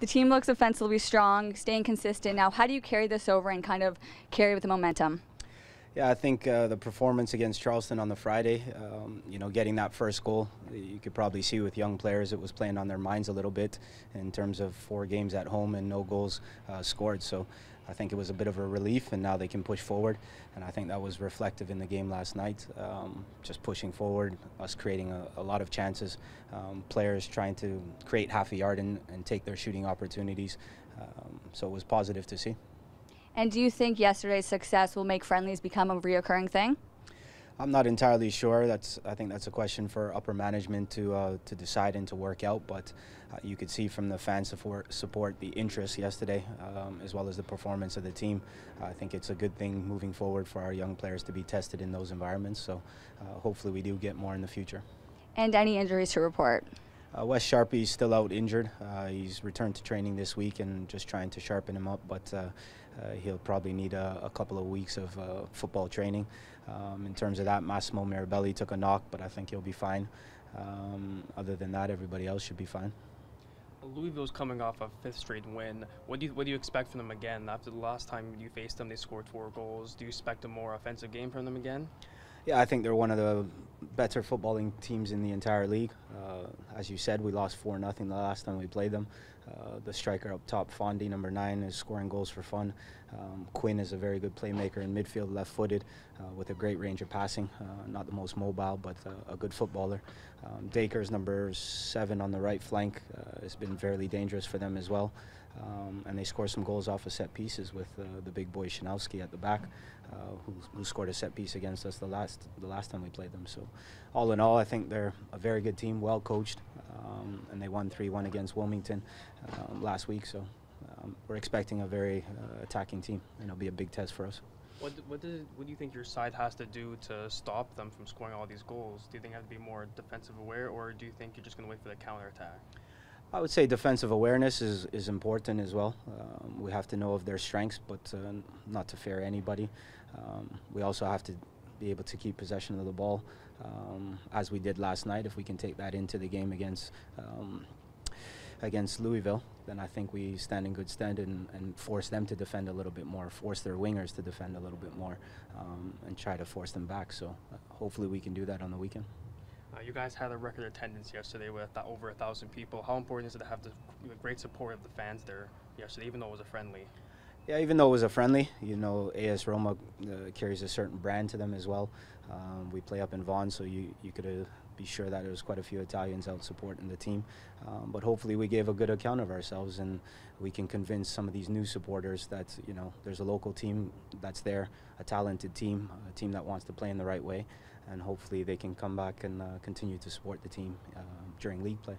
The team looks offensively strong, staying consistent. Now, how do you carry this over and kind of carry with the momentum? Yeah, I think the performance against Charleston on the Friday, getting that first goal, you could probably see with young players it was playing on their minds a little bit in terms of 4 games at home and no goals scored. So I think it was a bit of a relief, and now they can push forward. And I think that was reflective in the game last night, just pushing forward, us creating a lot of chances, players trying to create half a yard and take their shooting opportunities. So it was positive to see. And do you think yesterday's success will make friendlies become a reoccurring thing? I'm not entirely sure. I think that's a question for upper management to decide and to work out. But you could see from the fan support the interest yesterday, as well as the performance of the team. I think it's a good thing moving forward for our young players to be tested in those environments. So hopefully we do get more in the future. And any injuries to report? Wes Sharpie's still out injured. He's returned to training this week and just trying to sharpen him up, but he'll probably need a couple of weeks of football training. In terms of that, Massimo Mirabelli took a knock, but I think he'll be fine. Other than that, everybody else should be fine. Louisville's coming off a 5th straight win. What do you expect from them again? After the last time you faced them, they scored 4 goals. Do you expect a more offensive game from them again? Yeah, I think they're one of the better footballing teams in the entire league. As you said, we lost 4-0 the last time we played them. The striker up top, Fondy, number 9, is scoring goals for fun. Quinn is a very good playmaker in midfield, left-footed, with a great range of passing. Not the most mobile, but a good footballer. Daker's number 7 on the right flank has been fairly dangerous for them as well. And they score some goals off of set pieces with the big boy Shinowski at the back, who scored a set piece against us the last time we played them. So all in all, I think they're a very good team, well coached, and they won 3-1 against Wilmington last week. So we're expecting a very attacking team, and it'll be a big test for us. What do you think your side has to do to stop them from scoring all these goals? Do you think you have to be more defensive aware, or do you think you're just going to wait for the counterattack? I would say defensive awareness is important as well. We have to know of their strengths, but not to fear anybody. We also have to be able to keep possession of the ball, as we did last night. If we can take that into the game against Louisville, then I think we stand in good stead and force them to defend a little bit more, force their wingers to defend a little bit more, and try to force them back. So hopefully we can do that on the weekend. You guys had a record attendance yesterday with over 1,000 people. How important is it to have the great support of the fans there yesterday, even though it was a friendly? Yeah, even though it was a friendly, AS Roma carries a certain brand to them as well. We play up in Vaughan, so you could be sure that there was quite a few Italians out supporting the team. But hopefully we gave a good account of ourselves, and we can convince some of these new supporters that there's a local team that's there, a talented team, a team that wants to play in the right way, and hopefully they can come back and continue to support the team during league play.